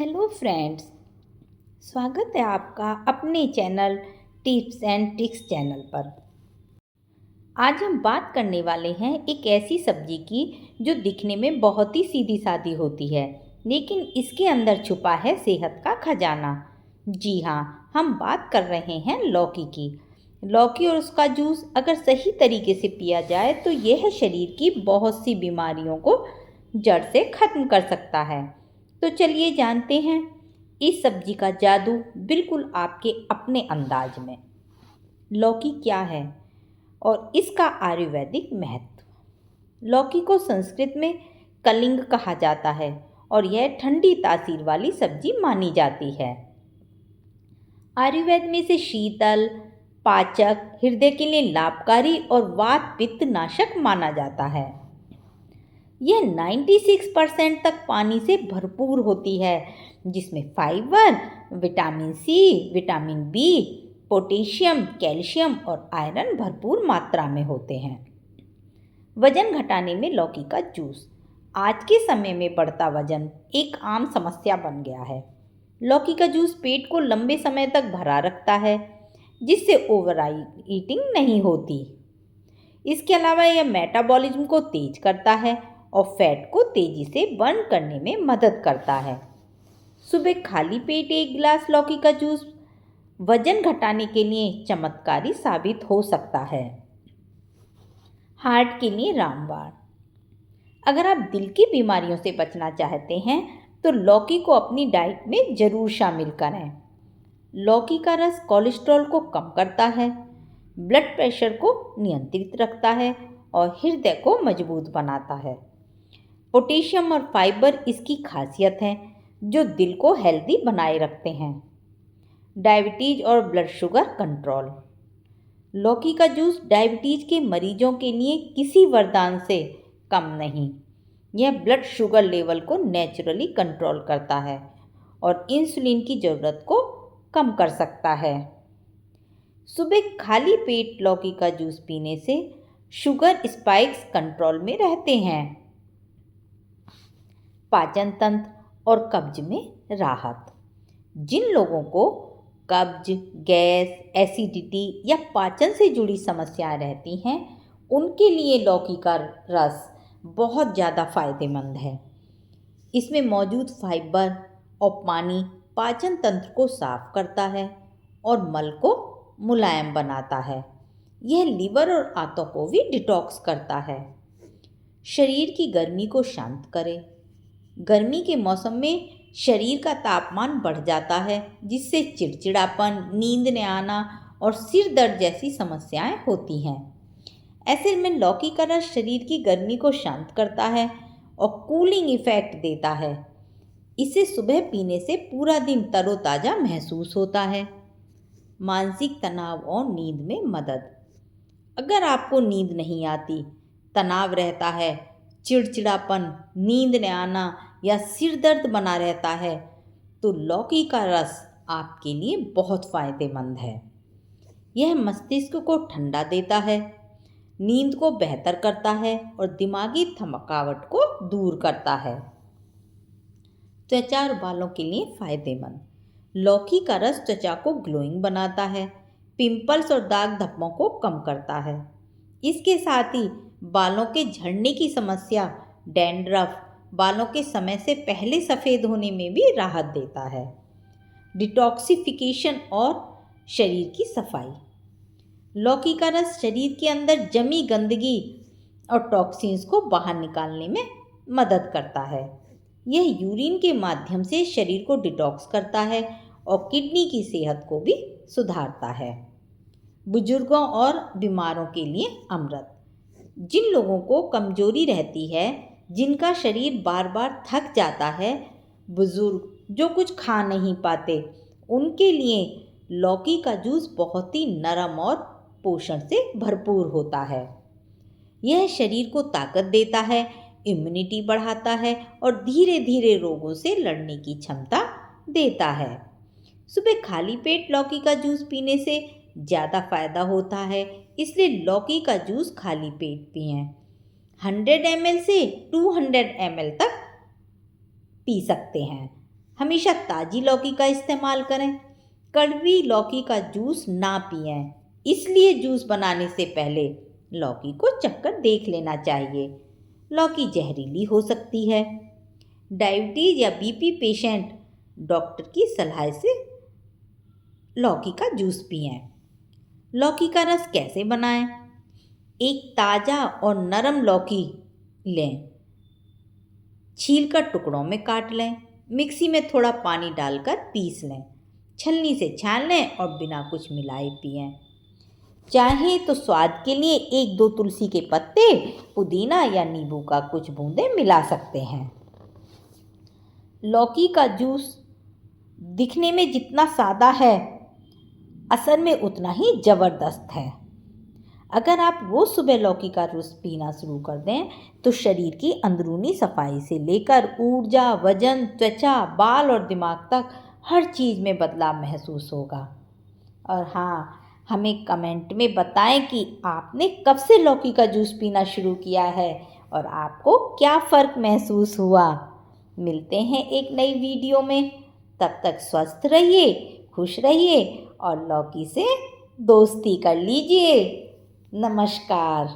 Hello friends, स्वागत है आपका अपने channel tips and tricks channel पर। आज हम बात करने वाले हैं एक ऐसी सब्जी की जो दिखने में बहुत ही सीधी सादी होती है, लेकिन इसके अंदर छुपा है सेहत का खजाना। जी हाँ, हम बात कर रहे हैं लौकी की। लौकी और उसका जूस अगर सही तरीके से पिया जाए तो यह शरीर की बहुत सी बीमारियों को जड़ से खत्म कर सकता है। तो चलिए जानते हैं इस सब्जी का जादू बिल्कुल आपके अपने अंदाज में। लौकी क्या है और इसका आयुर्वेदिक महत्व। लौकी को संस्कृत में कलिंग कहा जाता है और यह ठंडी तासीर वाली सब्जी मानी जाती है। आयुर्वेद में इसे शीतल, पाचक, हृदय के लिए लाभकारी और वात पित्त नाशक माना जाता है। यह 96% तक पानी से भरपूर होती है, जिसमें fibre, vitamin C, vitamin B, potassium, calcium और आयरन भरपूर मात्रा में होते हैं। वजन घटाने में लौकी का जूस। आज के समय में बढ़ता वजन एक आम समस्या बन गया है। लौकी का जूस पेट को लंबे समय तक भरा रखता है, जिससे ओवर ईटिंग नहीं होती। इसके अलावा यह मेटाबॉलिज्म को तेज करता है और फैट को तेजी से बर्न करने में मदद करता है। सुबह खाली पेट एक गिलास लौकी का जूस वजन घटाने के लिए चमत्कारी साबित हो सकता है। हार्ट के लिए रामबाण। अगर आप दिल की बीमारियों से बचना चाहते हैं तो लौकी को अपनी डाइट में जरूर शामिल करें। लौकी का रस कोलेस्ट्रॉल को कम करता है, ब्लड प्रेशर को नियंत्रित रखता है और हृदय को मजबूत बनाता है। पोटेशियम और फाइबर इसकी खासियत है जो दिल को हेल्दी बनाए रखते हैं। डायबिटीज और ब्लड शुगर कंट्रोल। लौकी का जूस डायबिटीज के मरीजों के लिए किसी वरदान से कम नहीं। यह ब्लड शुगर लेवल को नेचुरली कंट्रोल करता है और इंसुलिन की ज़रूरत को कम कर सकता है। सुबह खाली पेट लौकी का जूस पीने से शुगर स्पाइक्स कंट्रोल में रहते हैं। पाचन तंत्र और कब्ज में राहत। जिन लोगों को कब्ज, गैस, एसिडिटी या पाचन से जुड़ी समस्याएं रहती हैं, उनके लिए लौकी का रस बहुत ज़्यादा फायदेमंद है। इसमें मौजूद फाइबर और पानी पाचन तंत्र को साफ करता है और मल को मुलायम बनाता है। यह लीवर और आंतों को भी डिटॉक्स करता है। शरीर की गर्मी को शांत करे। गर्मी के मौसम में शरीर का तापमान बढ़ जाता है, जिससे चिड़चिड़ापन, नींद न आना और सिर दर्द जैसी समस्याएं होती हैं। ऐसे में लौकी का रस शरीर की गर्मी को शांत करता है और कूलिंग इफेक्ट देता है। इसे सुबह पीने से पूरा दिन तरोताज़ा महसूस होता है। मानसिक तनाव और नींद में मदद। अगर आपको नींद नहीं आती, तनाव रहता है, चिड़चिड़ापन, नींद न आना या सिर दर्द बना रहता है, तो लौकी का रस आपके लिए बहुत फायदेमंद है। यह मस्तिष्क को ठंडा देता है, नींद को बेहतर करता है और दिमागी थकावट को दूर करता है। त्वचा और बालों के लिए फायदेमंद। लौकी का रस त्वचा को ग्लोइंग बनाता है, पिंपल्स और दाग धब्बों को कम करता है। इसके साथ ही बालों के झड़ने की समस्या, डैंड्रफ, बालों के समय से पहले सफ़ेद होने में भी राहत देता है। डिटॉक्सिफिकेशन और शरीर की सफाई। लौकी का रस शरीर के अंदर जमी गंदगी और टॉक्सिन्स को बाहर निकालने में मदद करता है। यह यूरिन के माध्यम से शरीर को डिटॉक्स करता है और किडनी की सेहत को भी सुधारता है। बुजुर्गों और बीमारों के लिए अमृत। जिन लोगों को कमजोरी रहती है, जिनका शरीर बार बार थक जाता है, बुजुर्ग जो कुछ खा नहीं पाते, उनके लिए लौकी का जूस बहुत ही नरम और पोषण से भरपूर होता है। यह शरीर को ताकत देता है, इम्यूनिटी बढ़ाता है और धीरे धीरे रोगों से लड़ने की क्षमता देता है। सुबह खाली पेट लौकी का जूस पीने से ज़्यादा फायदा होता है, इसलिए लौकी का जूस खाली पेट पिएं। 100 ml से 200 ml तक पी सकते हैं। हमेशा ताज़ी लौकी का इस्तेमाल करें। कड़वी लौकी का जूस ना पिएं, इसलिए जूस बनाने से पहले लौकी को चखकर देख लेना चाहिए। लौकी जहरीली हो सकती है। डायबिटीज़ या बीपी पेशेंट डॉक्टर की सलाह से लौकी का जूस पिएं। लौकी का रस कैसे बनाएं? एक ताज़ा और नरम लौकी लें, छीलकर टुकड़ों में काट लें, मिक्सी में थोड़ा पानी डालकर पीस लें, छलनी से छान लें और बिना कुछ मिलाए पिएं। चाहें तो स्वाद के लिए 1-2 तुलसी के पत्ते, पुदीना या नींबू का कुछ बूंदें मिला सकते हैं। लौकी का जूस दिखने में जितना सादा है, असर में उतना ही ज़बरदस्त है। अगर आप रोज़ सुबह लौकी का जूस पीना शुरू कर दें तो शरीर की अंदरूनी सफाई से लेकर ऊर्जा, वजन, त्वचा, बाल और दिमाग तक हर चीज़ में बदलाव महसूस होगा। और हाँ, हमें कमेंट में बताएं कि आपने कब से लौकी का जूस पीना शुरू किया है और आपको क्या फ़र्क महसूस हुआ। मिलते हैं एक नई वीडियो में। तब तक स्वस्थ रहिए, खुश रहिए और लौकी से दोस्ती कर लीजिए। नमस्कार।